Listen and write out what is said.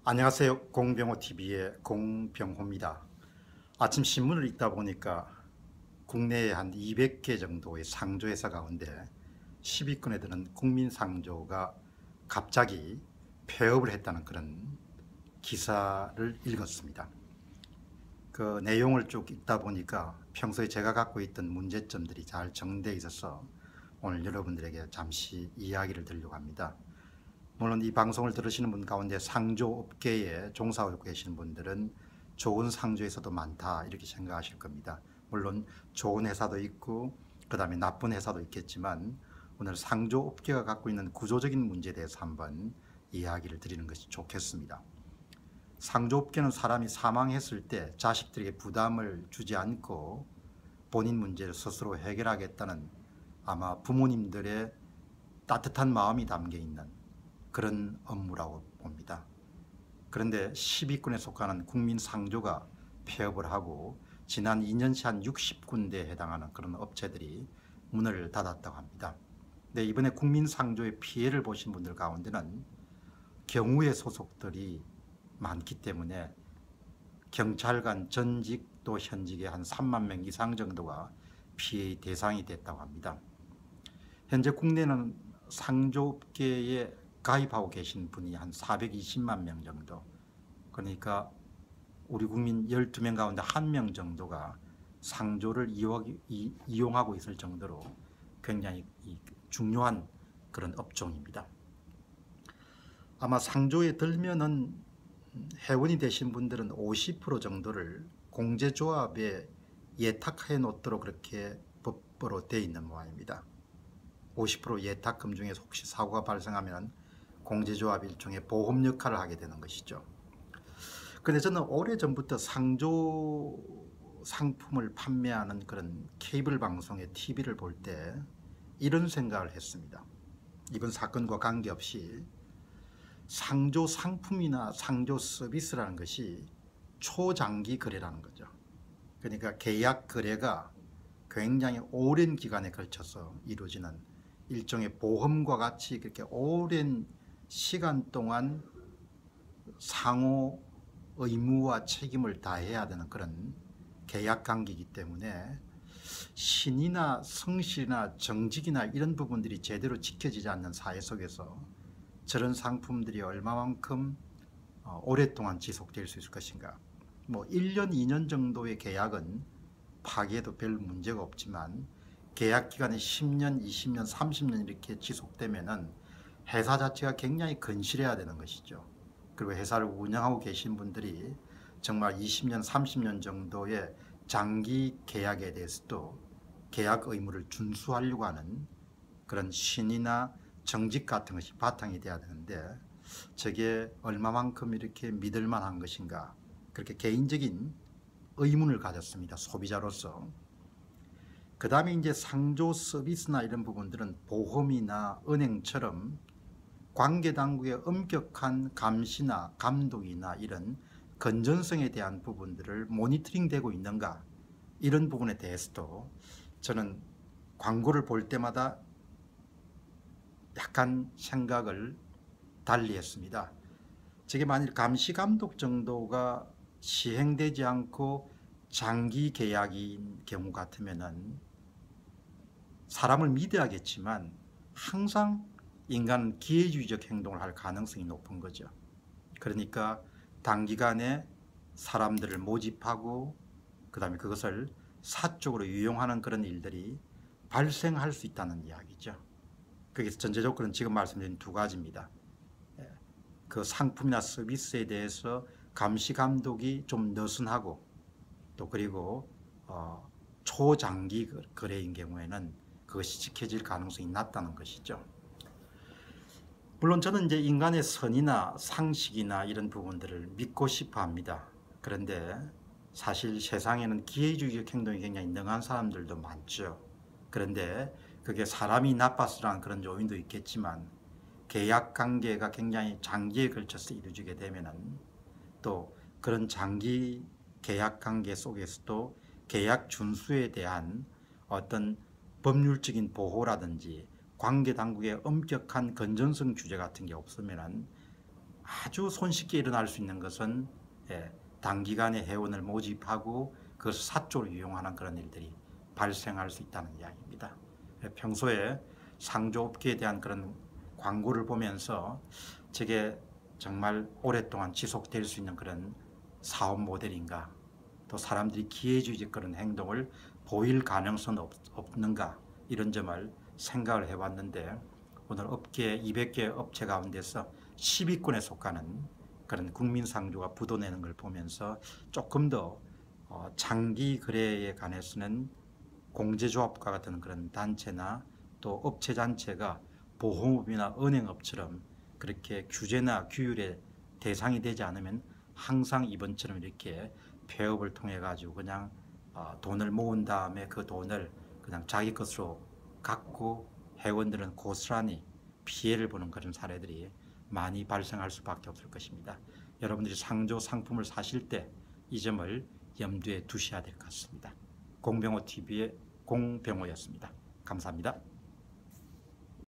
안녕하세요. 공병호TV의 공병호입니다. 아침 신문을 읽다 보니까 국내에 한 200개 정도의 상조회사 가운데 10위권에 드는 국민상조가 갑자기 폐업을 했다는 그런 기사를 읽었습니다. 그 내용을 쭉 읽다 보니까 평소에 제가 갖고 있던 문제점들이 잘 정리되어 있어서 오늘 여러분들에게 잠시 이야기를 드리려고 합니다. 물론 이 방송을 들으시는 분 가운데 상조업계에 종사하고 계시는 분들은 좋은 상조회사도 많다 이렇게 생각하실 겁니다. 물론 좋은 회사도 있고 그 다음에 나쁜 회사도 있겠지만 오늘 상조업계가 갖고 있는 구조적인 문제에 대해서 한번 이야기를 드리는 것이 좋겠습니다. 상조업계는 사람이 사망했을 때 자식들에게 부담을 주지 않고 본인 문제를 스스로 해결하겠다는 아마 부모님들의 따뜻한 마음이 담겨 있는 그런 업무라고 봅니다. 그런데 10위권에 속하는 국민상조가 폐업을 하고 지난 2년치 한 60군데에 해당하는 그런 업체들이 문을 닫았다고 합니다. 근데 이번에 국민상조의 피해를 보신 분들 가운데는 경우의 소속들이 많기 때문에 경찰관 전직 또 현직의 한 3만 명 이상 정도가 피해의 대상이 됐다고 합니다. 현재 국내는 상조업계에 가입하고 계신 분이 한 420만 명 정도, 그러니까 우리 국민 12명 가운데 1명 정도가 상조를 이용하고 있을 정도로 굉장히 중요한 그런 업종입니다. 아마 상조에 들면은 회원이 되신 분들은 50% 정도를 공제조합에 예탁해 놓도록 그렇게 법으로 되어 있는 모양입니다. 50% 예탁금 중에서 혹시 사고가 발생하면 공제조합이 일종의 보험 역할을 하게 되는 것이죠. 그런데 저는 오래전부터 상조 상품을 판매하는 그런 케이블 방송의 TV를 볼 때 이런 생각을 했습니다. 이번 사건과 관계없이 상조 상품이나 상조 서비스라는 것이 초장기 거래라는 거죠. 그러니까 계약 거래가 굉장히 오랜 기간에 걸쳐서 이루어지는 일종의 보험과 같이 그렇게 오랜 시간 동안 상호 의무와 책임을 다해야 되는 그런 계약 관계이기 때문에 신이나 성실이나 정직이나 이런 부분들이 제대로 지켜지지 않는 사회 속에서 저런 상품들이 얼마만큼 오랫동안 지속될 수 있을 것인가. 뭐 1년 2년 정도의 계약은 파기해도 별 문제가 없지만 계약 기간이 10년 20년 30년 이렇게 지속되면은 회사 자체가 굉장히 건실해야 되는 것이죠. 그리고 회사를 운영하고 계신 분들이 정말 20년 30년 정도의 장기 계약에 대해서도 계약 의무를 준수하려고 하는 그런 신이나 정직 같은 것이 바탕이 돼야 되는데 저게 얼마만큼 이렇게 믿을 만한 것인가, 그렇게 개인적인 의문을 가졌습니다, 소비자로서. 그 다음에 이제 상조 서비스나 이런 부분들은 보험이나 은행처럼 관계당국의 엄격한 감시나 감독이나 이런 건전성에 대한 부분들을 모니터링 되고 있는가, 이런 부분에 대해서도 저는 광고를 볼 때마다 약간 생각을 달리 했습니다. 저게 만일 감시 감독 정도가 시행되지 않고 장기 계약인 경우 같으면은 사람을 믿어야겠지만 항상 인간은 기회주의적 행동을 할 가능성이 높은 거죠. 그러니까 단기간에 사람들을 모집하고 그 다음에 그것을 사적으로 유용하는 그런 일들이 발생할 수 있다는 이야기죠. 거기서 전제 조건은 지금 말씀드린 두 가지입니다. 그 상품이나 서비스에 대해서 감시 감독이 좀 느슨하고 또 그리고 초장기 거래인 경우에는 그것이 지켜질 가능성이 낮다는 것이죠. 물론 저는 이제 인간의 선이나 상식이나 이런 부분들을 믿고 싶어 합니다. 그런데 사실 세상에는 기회주의적 행동이 굉장히 능한 사람들도 많죠. 그런데 그게 사람이 나빠서라는 그런 요인도 있겠지만 계약 관계가 굉장히 장기에 걸쳐서 이루어지게 되면은 또 그런 장기 계약 관계 속에서도 계약 준수에 대한 어떤 법률적인 보호라든지 관계 당국의 엄격한 건전성 규제 같은 게 없으면은 아주 손쉽게 일어날 수 있는 것은 단기간에 회원을 모집하고 그것을 사조로 이용하는 그런 일들이 발생할 수 있다는 이야기입니다. 평소에 상조업계에 대한 그런 광고를 보면서 저게 정말 오랫동안 지속될 수 있는 그런 사업 모델인가, 또 사람들이 기회주의적 그런 행동을 보일 가능성은 없는가, 이런 점을 생각을 해봤는데, 오늘 업계 200개 업체 가운데서 10위권에 속하는 그런 국민상조가 부도내는 걸 보면서 조금 더 장기 거래에 관해서는 공제조합과 같은 그런 단체나 또 업체 단체가 보험업이나 은행업처럼 그렇게 규제나 규율의 대상이 되지 않으면 항상 이번처럼 이렇게 폐업을 통해 가지고 그냥 돈을 모은 다음에 그 돈을 그냥 자기 것으로 갖고 회원들은 고스란히 피해를 보는 그런 사례들이 많이 발생할 수밖에 없을 것입니다. 여러분들이 상조 상품을 사실 때 이 점을 염두에 두셔야 될 것 같습니다. 공병호 TV의 공병호였습니다. 감사합니다.